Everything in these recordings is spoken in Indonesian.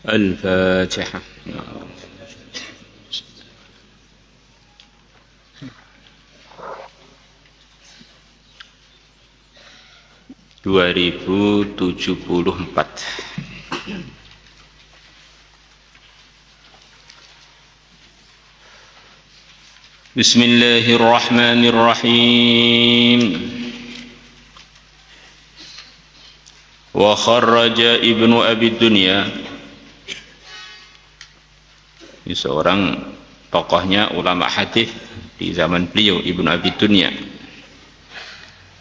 Al-Fatihah. 2074. Bismillahirrahmanirrahim. Wa kharraja Ibnu Abi Dunya. Ini seorang tokohnya ulama hadis di zaman beliau, Ibnu Abi Dunya.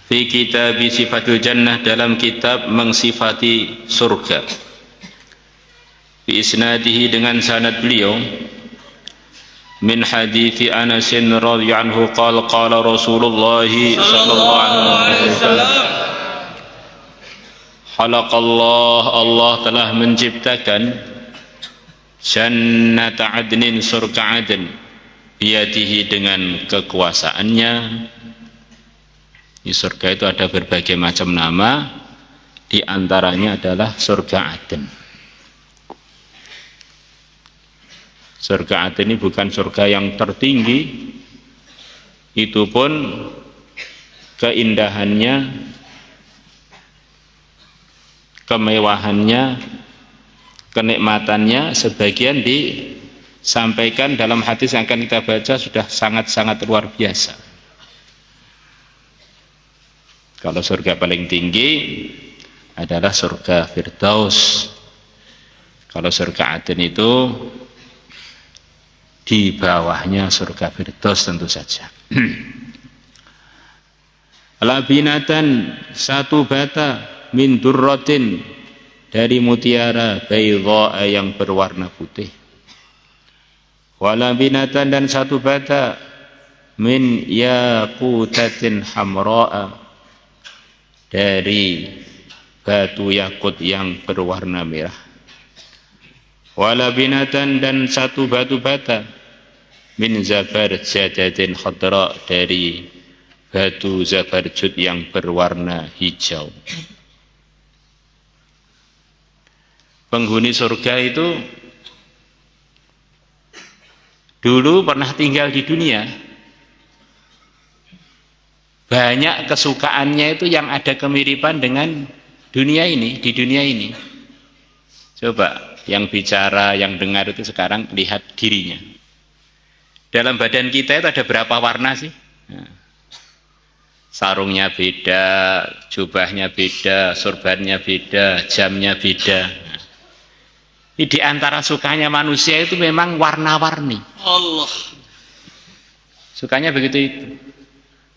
Fi kitab Sifatul Jannah, dalam kitab mengsifati surga. Fi isnadihi, dengan sanad beliau, min hadithi Anas radhiyallahu anhu qala qala Rasulullah sallallahu alaihi wasallam, halaqallah, Allah telah menciptakan jannata adnin, surga Aden, biyadihi, dengan kekuasaannya. Di surga itu ada berbagai macam nama, di antaranya adalah surga Aden. Surga Aden ini bukan surga yang tertinggi, itu pun keindahannya, kemewahannya, kenikmatannya sebagian disampaikan dalam hadis yang akan kita baca sudah sangat-sangat luar biasa. Kalau surga paling tinggi adalah surga Firdaus. Kalau surga Aden itu di bawahnya surga Firdaus tentu saja. Labinatan, satu bata, min durratin, dari mutiara, baydha, yang berwarna putih. Walabinatan, dan satu bata, min yaqutatin hamra'a, dari batu yakut yang berwarna merah. Walabinatan, dan satu batu bata, min zabarjadatin khadra, dari batu zabarjud yang berwarna hijau. Penghuni surga itu dulu pernah tinggal di dunia. Banyak kesukaannya itu yang ada kemiripan dengan dunia ini, di dunia ini. Coba yang bicara, yang dengar itu sekarang lihat dirinya. Dalam badan kita itu ada berapa warna sih? Nah, sarungnya beda, jubahnya beda, sorbannya beda, jamnya beda. Nah, di antara sukanya manusia itu memang warna-warni. Allah. Sukanya begitu itu.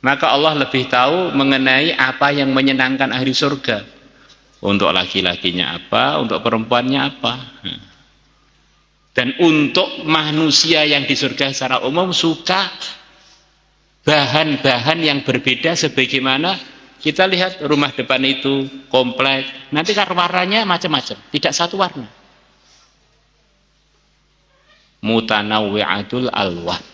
Maka Allah lebih tahu mengenai apa yang menyenangkan ahli surga. Untuk laki-lakinya apa, untuk perempuannya apa. Dan untuk manusia yang di surga secara umum suka bahan-bahan yang berbeda, sebagaimana kita lihat rumah depan itu komplek. Nanti kan warnanya macam-macam, tidak satu warna. Mutanawwi'atul alwan.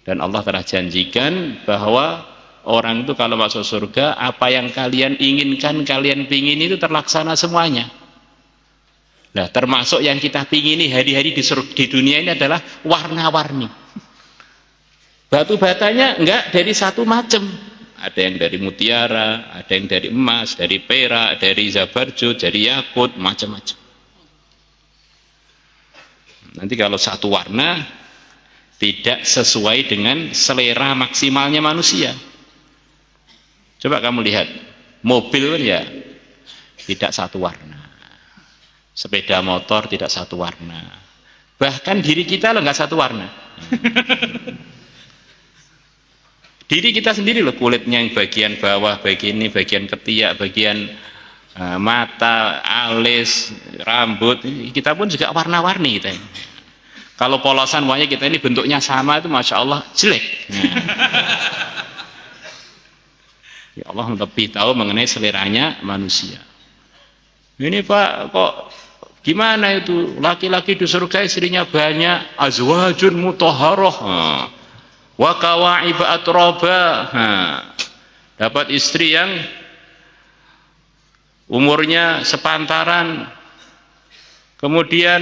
Dan Allah telah janjikan bahwa orang itu kalau masuk surga, apa yang kalian inginkan, kalian pingin itu terlaksana semuanya. Nah, termasuk yang kita pingini hari-hari di dunia ini adalah warna-warni. Batu batanya enggak dari satu macam. Ada yang dari mutiara, ada yang dari emas, dari perak, dari zabarjud, dari yakut, macam-macam. Nanti kalau satu warna tidak sesuai dengan selera maksimalnya manusia. Coba kamu lihat, mobil ya tidak satu warna, sepeda motor tidak satu warna, bahkan diri kita loh nggak satu warna. Diri kita sendiri loh, kulitnya yang bagian bawah, bagian ini, bagian ketiak, bagian mata, alis, rambut, kita pun juga warna-warni kita. Kalau polosan wajah kita ini bentuknya sama, itu Masya Allah jelek. Ya Allah lebih tahu mengenai seleranya manusia. Ini Pak, kok gimana itu? Laki-laki di surga istrinya banyak, azwajun mutahharah, wa kawa'ib atraba. Dapat istri yang umurnya sepantaran, kemudian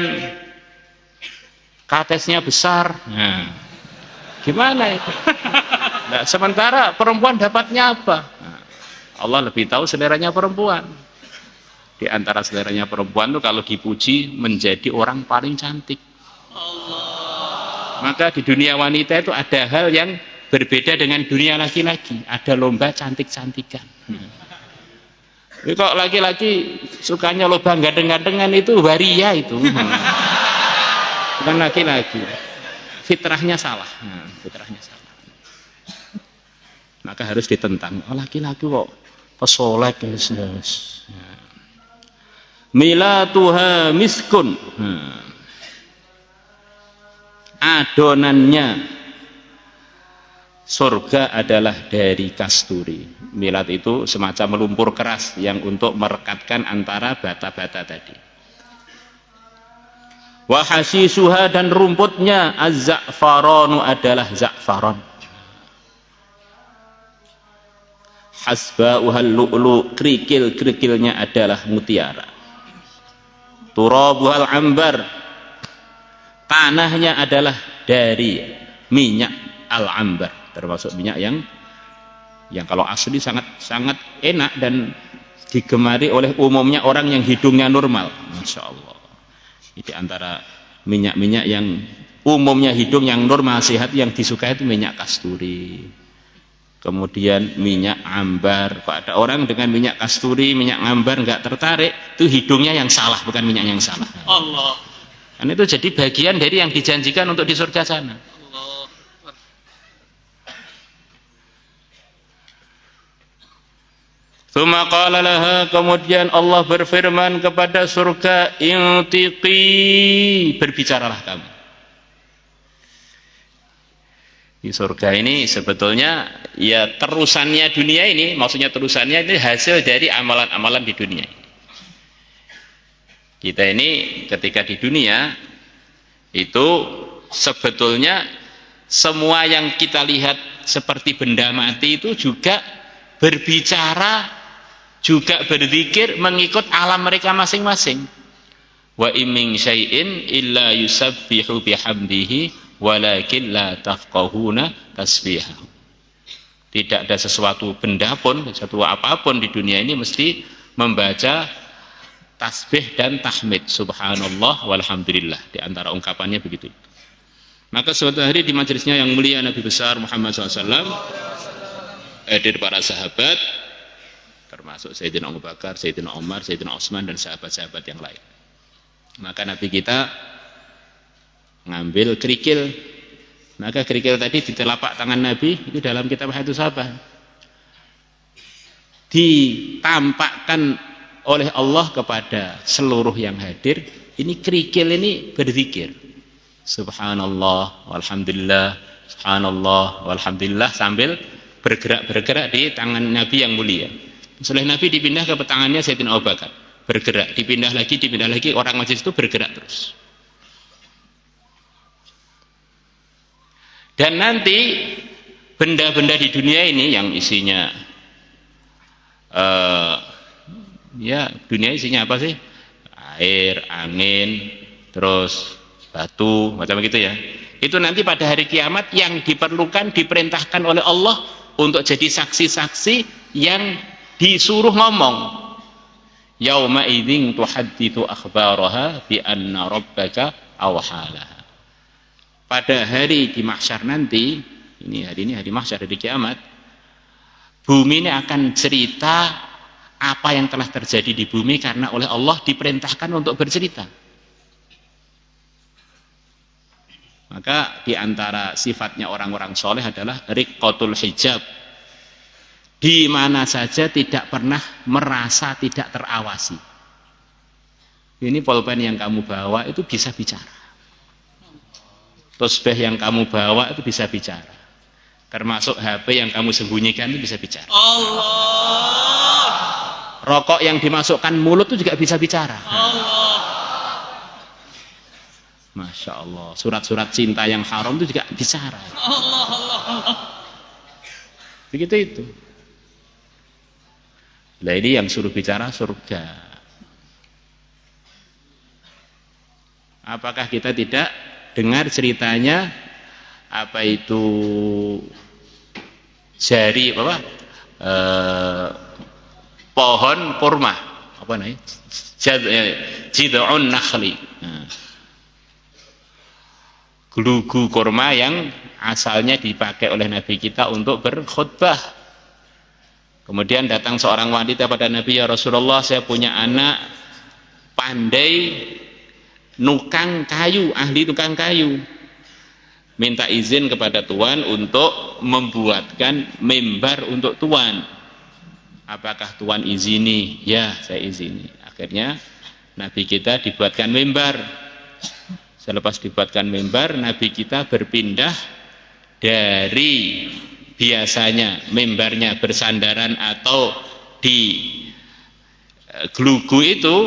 katesnya besar. Nah, gimana itu? Nah, sementara perempuan dapatnya apa? Nah, Allah lebih tahu seleranya perempuan. Di antara seleranya perempuan itu kalau dipuji menjadi orang paling cantik. Maka di dunia wanita itu ada hal yang berbeda dengan dunia laki-laki. Ada lomba cantik-cantikan. Jadi kok laki-laki sukanya lomba gandeng-gandengan itu waria itu. Bukan laki-laki. Fitrahnya salah. Fitrahnya salah. Maka harus ditentang. Oh, laki-laki kok pesolek. Milatuha miskun. Adonannya surga adalah dari kasturi. Milat itu semacam lumpur keras yang untuk merekatkan antara bata-bata tadi. Wa hasisuha, dan rumputnya az-za'faranu adalah za'faran. Hasba'uhal lu'lu, kerikil-kerikilnya adalah mutiara. Turabuhal ambar, tanahnya adalah dari minyak al-ambar, termasuk minyak yang kalau asli sangat sangat enak dan digemari oleh umumnya orang yang hidungnya normal. Masya Allah. Ini antara minyak-minyak yang umumnya hidung yang normal sehat yang disukai itu minyak kasturi. Kemudian minyak ambar. Kalau ada orang dengan minyak kasturi, minyak ambar nggak tertarik, itu hidungnya yang salah, bukan minyak yang salah. Allah. Dan itu jadi bagian dari yang dijanjikan untuk di surga sana. Allah. Tsumma qala laha, kemudian Allah berfirman kepada surga, intiqi, berbicaralah kamu. Di surga ini sebetulnya ya terusannya dunia ini, maksudnya terusannya ini hasil dari amalan-amalan di dunia. Kita ini ketika di dunia itu sebetulnya semua yang kita lihat seperti benda mati itu juga berbicara, juga berzikir mengikut alam mereka masing-masing. Wa iming syai'in illa yusabbihu bihamdihi walakin la tafqahuna tasbihahu. Tidak ada sesuatu benda pun, sesuatu apapun di dunia ini mesti membaca tasbih dan tahmid, subhanallah walhamdulillah, di antara ungkapannya begitu. Maka suatu hari di majelisnya yang mulia Nabi besar Muhammad SAW, hadir para sahabat, termasuk Sayyidina Abu Bakar, Sayyidina Umar, Sayyidina Utsman, dan sahabat-sahabat yang lain. Maka Nabi kita ngambil kerikil. Maka kerikil tadi di telapak tangan Nabi, itu dalam kitab Hadits Sahabah, ditampakkan oleh Allah kepada seluruh yang hadir. Ini kerikil ini berzikir, subhanallah walhamdulillah, subhanallah walhamdulillah, sambil bergerak-bergerak di tangan Nabi yang mulia. Setelah Nabi dipindah ke tangannya Sayyidina Abu Bakar, bergerak, dipindah lagi, orang majlis itu bergerak terus. Dan nanti benda-benda di dunia ini yang isinya ya dunia isinya apa sih? Air, angin, terus batu, macam begitu ya. Itu nanti pada hari kiamat yang diperlukan, diperintahkan oleh Allah untuk jadi saksi-saksi yang disuruh ngomong. Yauma idzin tuhadditsu akhbaraha bi anna rabbaka awhalaha. Pada hari di mahsyar nanti, hari mahsyar, hari kiamat, bumi ini akan cerita apa yang telah terjadi di bumi karena oleh Allah diperintahkan untuk bercerita. Maka di antara sifatnya orang-orang soleh adalah riqqatul hijab, di mana saja tidak pernah merasa tidak terawasi. Ini pulpen yang kamu bawa itu bisa bicara. Tasbih yang kamu bawa itu bisa bicara. Termasuk HP yang kamu sembunyikan itu bisa bicara. Allah. Rokok yang dimasukkan mulut itu juga bisa bicara. Allah. Masya Allah. Surat-surat cinta yang haram itu juga bicara. Allah. Begitu itu. Nah ini yang suruh bicara surga. Apakah kita tidak dengar ceritanya apa itu jari apa? Pohon kurma apa namanya? Jid'un nakhli. Glugu kurma yang asalnya dipakai oleh Nabi kita untuk berkhutbah. Kemudian datang seorang wanita pada Nabi, ya Rasulullah, saya punya anak pandai nukang kayu, ahli tukang kayu. Minta izin kepada Tuan untuk membuatkan mimbar untuk Tuan. Apakah Tuan izini? Ya, saya izini. Akhirnya Nabi kita dibuatkan mimbar. Selepas dibuatkan mimbar, Nabi kita berpindah dari biasanya mimbarnya bersandaran atau di glugu itu,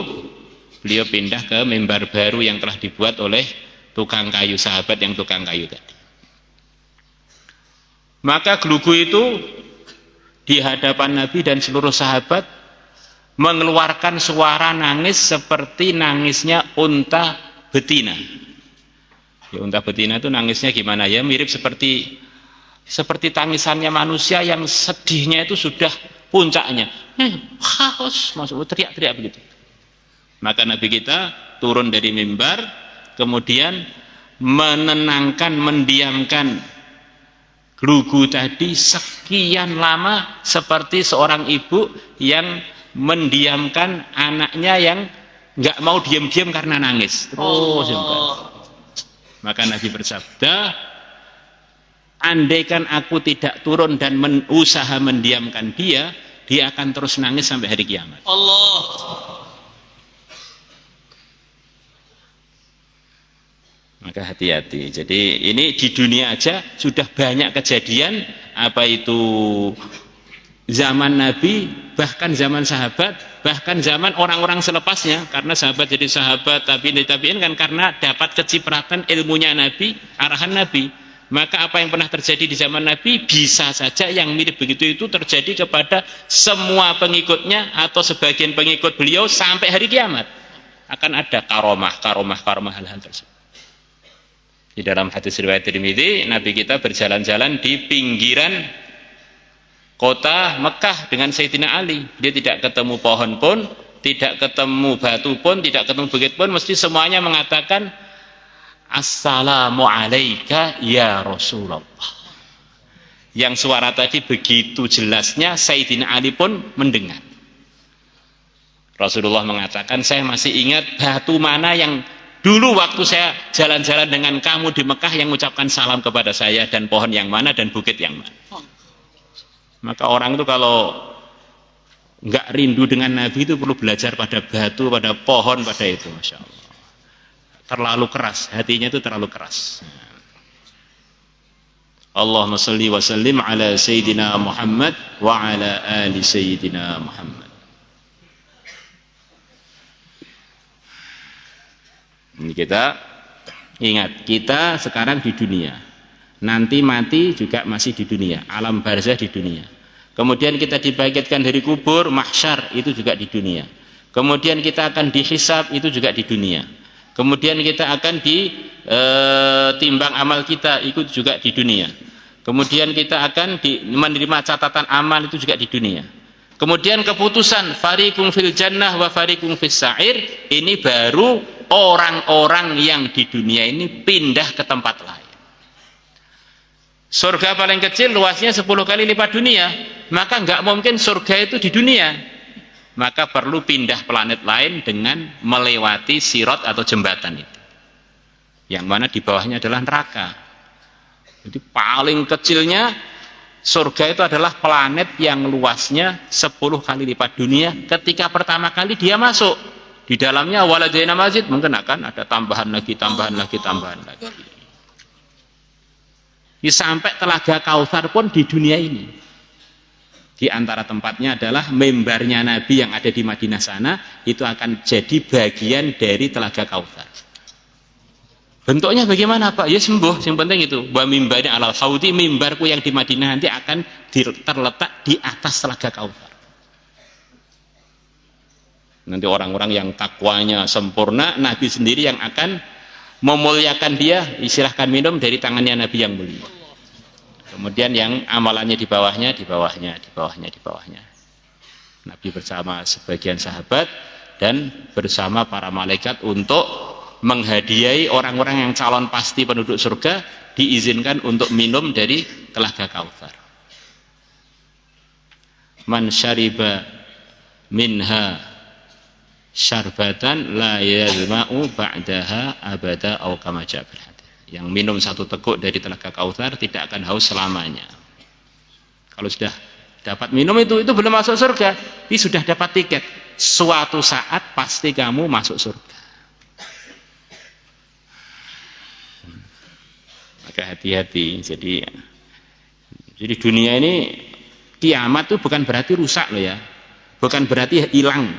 beliau pindah ke mimbar baru yang telah dibuat oleh tukang kayu, sahabat yang tukang kayu tadi. Maka glugu itu di hadapan Nabi dan seluruh sahabat mengeluarkan suara nangis seperti nangisnya unta betina. Ya, unta betina itu nangisnya gimana ya? Mirip seperti tangisannya manusia yang sedihnya itu sudah puncaknya. Haus, masuk teriak-teriak begitu. Maka Nabi kita turun dari mimbar, kemudian menenangkan, mendiamkan glugu tadi sekian lama, seperti seorang ibu yang mendiamkan anaknya yang nggak mau diam-diam karena nangis. Terus maka Nabi bersabda, andaikan aku tidak turun dan usaha mendiamkan dia, dia akan terus nangis sampai hari kiamat. Allah. Maka hati-hati. Jadi ini di dunia aja sudah banyak kejadian, apa itu zaman Nabi, bahkan zaman sahabat, bahkan zaman orang-orang selepasnya. Karena sahabat jadi sahabat, tabi'in kan karena dapat kecipratan ilmunya Nabi, arahan Nabi. Maka apa yang pernah terjadi di zaman Nabi bisa saja yang mirip begitu itu terjadi kepada semua pengikutnya atau sebagian pengikut beliau sampai hari kiamat. Akan ada karomah hal-hal tersebut. Di dalam hadis riwayat Tirmidzi, Nabi kita berjalan-jalan di pinggiran kota Mekah dengan Sayyidina Ali. Dia tidak ketemu pohon pun, tidak ketemu batu pun, tidak ketemu bukit pun, mesti semuanya mengatakan Assalamu alaika ya Rasulullah. Yang suara tadi begitu jelasnya Sayyidina Ali pun mendengar. Rasulullah mengatakan, saya masih ingat batu mana yang dulu waktu saya jalan-jalan dengan kamu di Mekah yang mengucapkan salam kepada saya, dan pohon yang mana dan bukit yang mana. Maka orang itu kalau nggak rindu dengan Nabi itu perlu belajar pada batu, pada pohon, pada itu. Masya Allah. Terlalu keras, hatinya itu terlalu keras. Allahumma salli wa sallim ala Sayyidina Muhammad wa ala ali Sayyidina Muhammad. Ini kita ingat, kita sekarang di dunia, nanti mati juga masih di dunia, alam barzah di dunia. Kemudian kita dibangkitkan dari kubur, mahsyar, itu juga di dunia. Kemudian kita akan dihisab, itu juga di dunia. Kemudian kita akan ditimbang amal kita, itu juga di dunia. Kemudian kita akan menerima catatan amal, itu juga di dunia. Kemudian keputusan fariqum fil jannah wa fariqum fis sa'ir, ini baru orang-orang yang di dunia ini pindah ke tempat lain. Surga paling kecil luasnya 10 kali lipat dunia, maka nggak mungkin surga itu di dunia. Maka perlu pindah planet lain dengan melewati sirat atau jembatan itu, yang mana di bawahnya adalah neraka. Jadi paling kecilnya surga itu adalah planet yang luasnya 10 kali lipat dunia. Ketika pertama kali dia masuk, di dalamnya waladaina masjid, mungkin akan ada tambahan lagi. Sampai telaga Kautsar pun di dunia ini. Di antara tempatnya adalah mimbarnya Nabi yang ada di Madinah sana, itu akan jadi bagian dari telaga Kautsar. Bentuknya bagaimana Pak? Ya sembuh, yang penting itu. Wa mimbari alal haudi, mimbarku yang di Madinah nanti akan terletak di atas telaga Kautsar. Nanti orang-orang yang takwanya sempurna, Nabi sendiri yang akan memuliakan dia, silahkan minum dari tangannya Nabi yang mulia. Kemudian yang amalannya di bawahnya, di bawahnya, di bawahnya, di bawahnya. Nabi bersama sebagian sahabat dan bersama para malaikat untuk menghadiahi orang-orang yang calon pasti penduduk surga, diizinkan untuk minum dari telaga Kautsar. Man syariba minha syarbatan la yazma'u ba'daha abada au kama ja'a fil hadits. Yang minum satu teguk dari telaga Kautsar tidak akan haus selamanya. Kalau sudah dapat minum itu belum masuk surga, ini sudah dapat tiket. Suatu saat pasti kamu masuk surga. Maka hati-hati. Jadi dunia ini, kiamat itu bukan berarti rusak loh ya, bukan berarti hilang.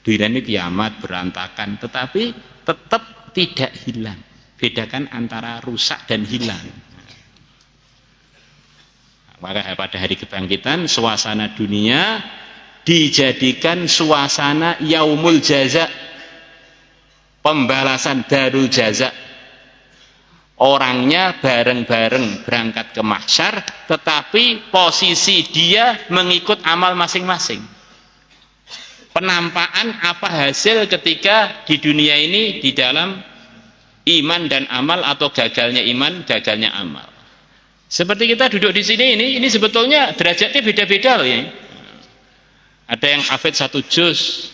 Dunia ini kiamat berantakan, tetapi tetap tidak hilang. Bedakan antara rusak dan hilang. Maka pada hari kebangkitan, suasana dunia dijadikan suasana yaumul jaza, pembalasan, darul jaza. Orangnya bareng-bareng berangkat ke mahsyar, tetapi posisi dia mengikut amal masing-masing. Penampakan apa hasil ketika di dunia ini di dalam iman dan amal, atau gagalnya iman, gagalnya amal. Seperti kita duduk di sini ini sebetulnya derajatnya beda-beda loh ya. Ada yang hafid 1 juz,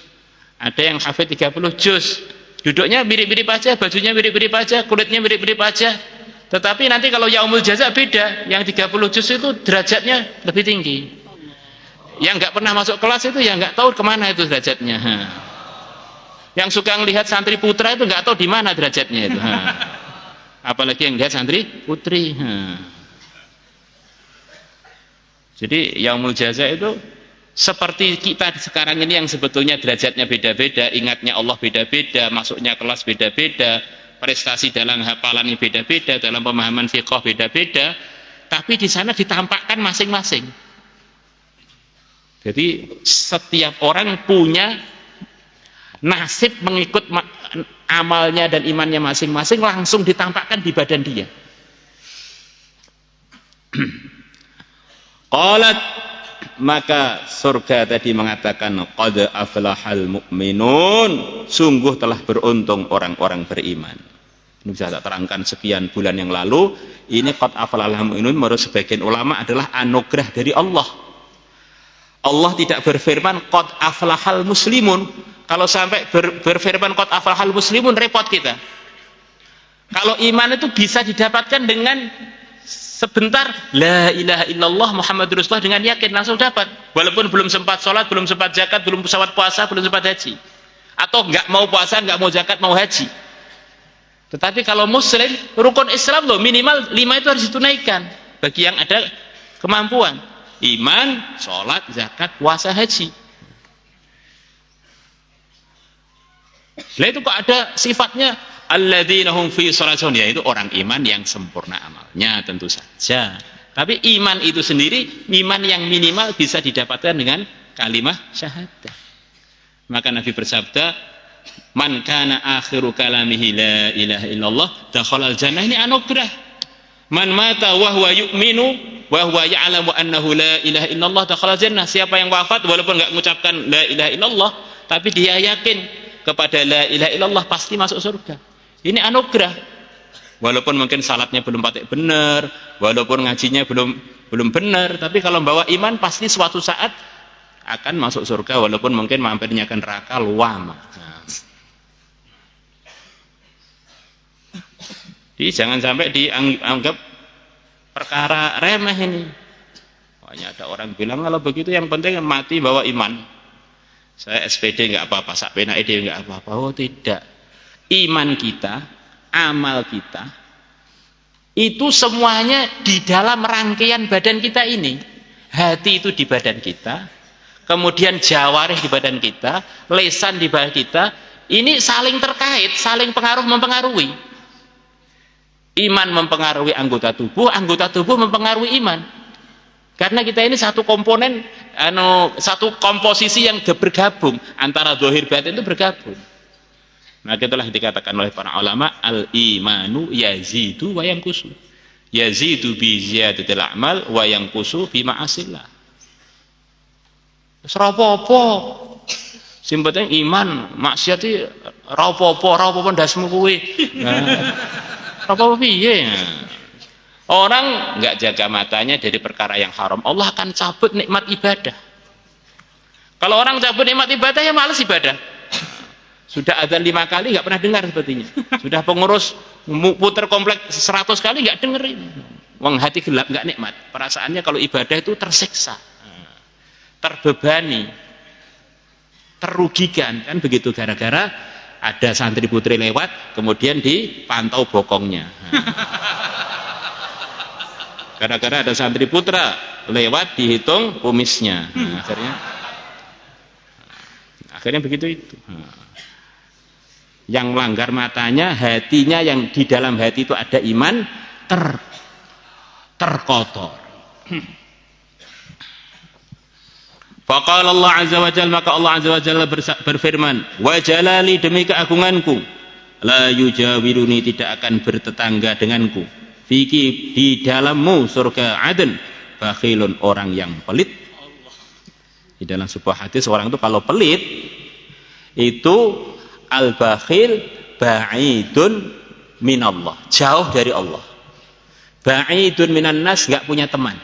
ada yang hafid 30 juz. Duduknya mirip-mirip aja, bajunya mirip-mirip aja, kulitnya mirip-mirip aja. Tetapi nanti kalau yaumul jaza beda. Yang 30 juz itu derajatnya lebih tinggi. Yang nggak pernah masuk kelas itu yang nggak tahu kemana itu derajatnya. Yang suka ngelihat santri putra itu nggak tahu di mana derajatnya itu. Apalagi yang lihat santri putri. Jadi yaumul jaza itu seperti kita sekarang ini yang sebetulnya derajatnya beda-beda, ingatnya Allah beda-beda, masuknya kelas beda-beda, prestasi dalam hafalan beda-beda, dalam pemahaman fiqh beda-beda, tapi di sana ditampakkan masing-masing. Jadi setiap orang punya nasib mengikut amalnya dan imannya masing-masing, langsung ditampakkan di badan dia. Qalat, maka surga tadi mengatakan qad aflahal mu'minun, sungguh telah beruntung orang-orang beriman. Ini bisa tak terangkan sekian bulan yang lalu. Ini qad aflahal mu'minun menurut sebagian ulama adalah anugerah dari Allah. Allah tidak berfirman qad aflahal muslimun. Kalau sampai berfirman qad aflahal muslimun, repot kita. Kalau iman itu bisa didapatkan dengan sebentar, la ilaha illallah Muhammadur Rasulullah, dengan yakin langsung dapat, walaupun belum sempat sholat, belum sempat zakat, belum sempat puasa, belum sempat haji, atau nggak mau puasa, nggak mau zakat, mau haji. Tetapi kalau muslim, rukun Islam loh, minimal 5 itu harus ditunaikan bagi yang ada kemampuan: iman, sholat, zakat, puasa, haji. Nah itu kok ada sifatnya alladzina hum fi sholatihim, yaitu orang iman yang sempurna amalnya tentu saja. Tapi iman itu sendiri, iman yang minimal bisa didapatkan dengan kalimah syahadah. Maka Nabi bersabda, man kana akhiru kalamihi la ilaha illallah dakhalal jannah. Ini anugerah. Man mata wa huwa yu'minu wa huwa ya'lamu annahu la ilaha illallah dakhalal jannah. Siapa yang wafat walaupun enggak mengucapkan la ilaha illallah, tapi dia yakin kepada la ilaha illallah, pasti masuk surga. Ini anugerah. Walaupun mungkin salatnya belum patek benar, walaupun ngajinya belum benar, tapi kalau bawa iman pasti suatu saat akan masuk surga, walaupun mungkin mampirnya ke neraka lama. Nah. Jadi jangan sampai dianggap perkara remeh ini. Banyak ada orang bilang kalau begitu yang penting mati bawa iman. Saya SPD nggak apa-apa, sak pena ide nggak apa-apa. Oh tidak. Iman kita, amal kita, itu semuanya di dalam rangkaian badan kita ini. Hati itu di badan kita, kemudian jawarih di badan kita, lesan di badan kita. Ini saling terkait, saling pengaruh mempengaruhi. Iman mempengaruhi anggota tubuh mempengaruhi iman. Karena kita ini satu komponen, satu komposisi yang bergabung, antara zahir batin itu bergabung. Maka itulah dikatakan oleh para ulama, al-imanu yazidu wa yanqusu. Yazidu bi ziyadatil a'mal wa yanqusu bi ma'asillah. Wis ora apa-apa. Sing penting iman, maksiat iki ora apa-apa ndasmu kuwi. Ora apa-apa piye? Orang enggak jaga matanya dari perkara yang haram, Allah akan cabut nikmat ibadah. Kalau orang cabut nikmat ibadah, ya malas ibadah. Sudah adzan 5 kali enggak pernah dengar sepertinya. Sudah pengurus putar komplek 100 kali enggak dengerin. Wong hati gelap enggak nikmat. Perasaannya kalau ibadah itu tersiksa, terbebani, terugikan, kan begitu, gara-gara ada santri putri lewat kemudian dipantau bokongnya. Gara-gara ada santri putra lewat dihitung kumisnya. Akhirnya begitu itu. Yang melanggar matanya, hatinya yang di dalam hati itu ada iman terkotor. Faqala Allah azza wa jalla, maka Allah azza wa jalla berfirman, wa jalali, demi keagunganku, la yujawiruni, tidak akan bertetangga denganku, fiki, di dalammu surga Aden, bakhilun, orang yang pelit. Di dalam sebuah hadis, orang itu kalau pelit itu al-bakhil ba'idun minallah, jauh dari Allah. Ba'idun minan nas, enggak punya teman.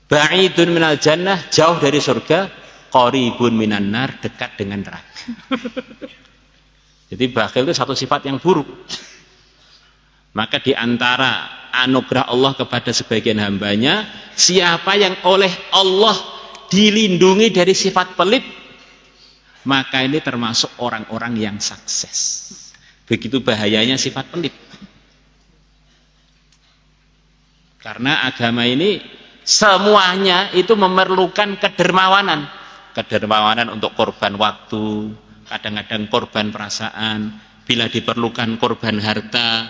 Ba'idun minal jannah, jauh dari surga. Qaribun minan nar, dekat dengan neraka. Jadi bakhil itu satu sifat yang buruk. Maka di antara anugerah Allah kepada sebagian hambanya, siapa yang oleh Allah dilindungi dari sifat pelit, maka ini termasuk orang-orang yang sukses. Begitu bahayanya sifat pelit. Karena agama ini semuanya itu memerlukan kedermawanan. Kedermawanan untuk korban waktu, kadang-kadang korban perasaan, bila diperlukan korban harta.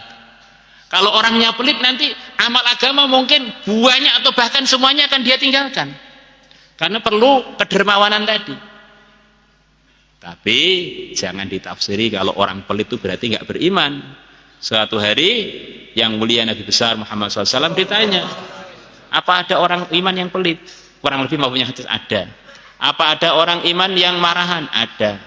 Kalau orangnya pelit, nanti amal agama mungkin banyak atau bahkan semuanya akan dia tinggalkan. Karena perlu kedermawanan tadi. Tapi jangan ditafsiri kalau orang pelit itu berarti nggak beriman. Suatu hari yang mulia Nabi besar Muhammad SAW ditanya, apa ada orang iman yang pelit? Kurang lebih punya hadis, ada. Apa ada orang iman yang marahan? Ada.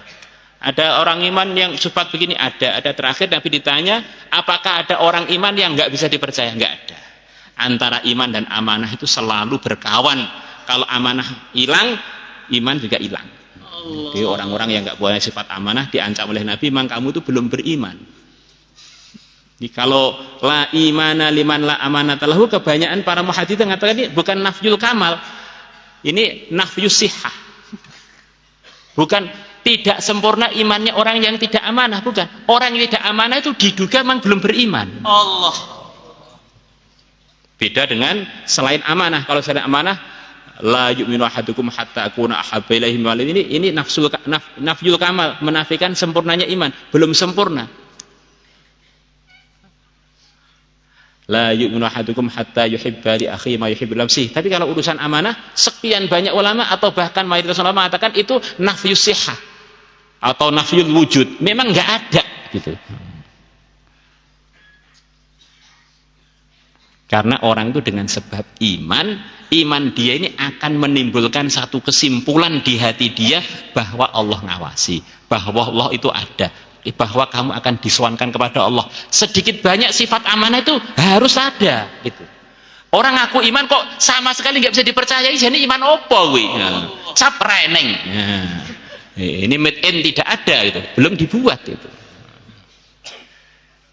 Ada orang iman yang sifat begini? Ada. Ada. Terakhir Nabi ditanya, apakah ada orang iman yang nggak bisa dipercaya? Nggak ada. Antara iman dan amanah itu selalu berkawan. Kalau amanah hilang, iman juga hilang. Jadi orang-orang yang nggak punya sifat amanah diancam oleh Nabi, memang kamu itu belum beriman. Jadi kalau la imana liman la amanata lahu, kebanyakan para muhadits mengatakan ini bukan nafyul kamal, ini nafyus sihah. Bukan tidak sempurna imannya orang yang tidak amanah, bukan. Orang yang tidak amanah itu diduga memang belum beriman. Allah. Beda dengan selain amanah. Kalau selain amanah, la yu'minu ahadukum hatta akuna ahabba ilaihi min walid, ini nafyul kamal, menafikan sempurnanya iman, belum sempurna. La yu'minu ahadukum hatta yuhibba li akhihi ma yuhibbu li nafsihi. Tapi kalau urusan amanah, sekian banyak ulama atau bahkan mayoritas ulama mengatakan itu nafyus sihah atau nafyul wujud, memang enggak ada gitu. Karena orang itu dengan sebab iman dia ini akan menimbulkan satu kesimpulan di hati dia bahwa Allah ngawasi, bahwa Allah itu ada, bahwa kamu akan disowankan kepada Allah. Sedikit banyak sifat amanah itu harus ada gitu. Orang ngaku iman kok sama sekali nggak bisa dipercayai, jadi iman opo kuwi? Cap reneng. Ini made in tidak ada gitu, belum dibuat itu.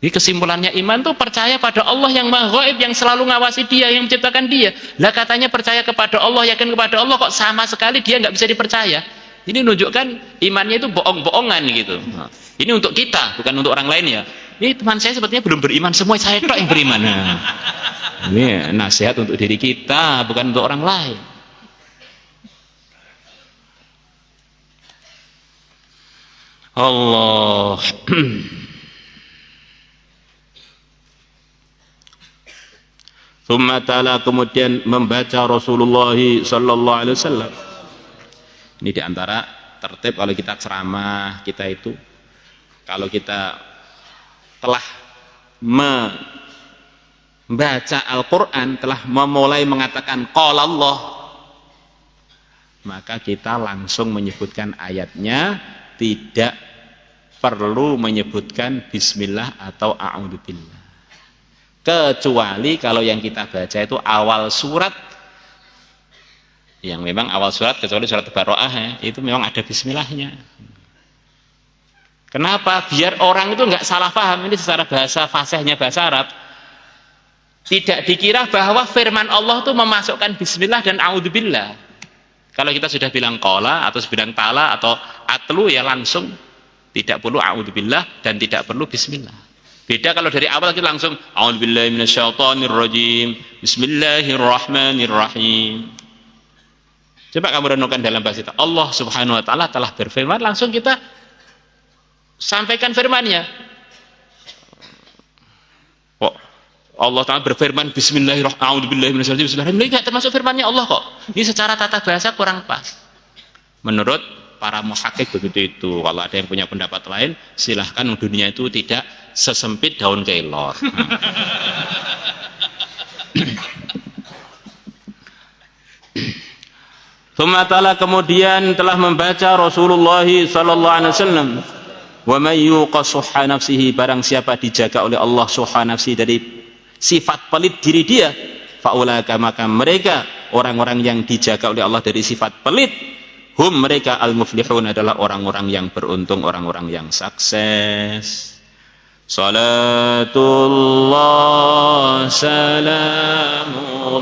Jadi kesimpulannya iman tuh percaya pada Allah yang Maha Ghaib, yang selalu ngawasi dia, yang menciptakan dia. Lah katanya percaya kepada Allah, yakin kepada Allah, kok sama sekali dia nggak bisa dipercaya. Ini menunjukkan imannya itu bohong-bohongan gitu. Ini untuk kita, bukan untuk orang lain ya. Ini teman saya sepertinya belum beriman, semua saya tok yang beriman. Nah, ini nasihat untuk diri kita, bukan untuk orang lain. Allah. Tsumma ta'ala, kemudian membaca Rasulullah sallallahu alaihi wasallam. Ini diantara tertib kalau kita ceramah, kita itu Kalau kita telah membaca Al-Quran, telah memulai mengatakan qala Allah, maka kita langsung menyebutkan ayatnya, tidak perlu menyebutkan bismillah atau a'udzubillah. Kecuali kalau yang kita baca itu awal surat, yang memang awal surat, kecuali surat Bara'ah ya, itu memang ada bismillahnya. Kenapa? Biar orang itu nggak salah paham. Ini secara bahasa fasihnya bahasa Arab, tidak dikira bahwa firman Allah itu memasukkan bismillah dan a'udzubillah. Kalau kita sudah bilang qala atau bilang tala atau atlu, ya langsung tidak perlu a'udzubillah dan tidak perlu bismillah. Beda kalau dari awal kita langsung a'udzubillahi minasyaitonirrajim, bismillahirrahmanirrahim. Coba kamu renungkan dalam bahasa itu, Allah Subhanahu wa taala telah berfirman, langsung kita sampaikan firman-Nya. Kok Allah Ta'ala berfirman bismillahirrahmanirrahim, ini tidak termasuk firman-Nya Allah kok. Ini secara tata bahasa kurang pas. Menurut para muhakkik begitu itu. Kalau ada yang punya pendapat lain, silahkan. Dunia itu tidak sesempit daun kelor. Sumatala kemudian telah membaca Rasulullah sallallahu alaihi wasallam, wa may yuqa suhha nafsihi, barang siapa dijaga oleh Allah suhha nafsi, dari sifat pelit diri dia, faulaika, maka mereka orang-orang yang dijaga oleh Allah dari sifat pelit, hum, mereka al-muflihun, adalah orang-orang yang beruntung, orang-orang yang sukses. Salatullah salamullah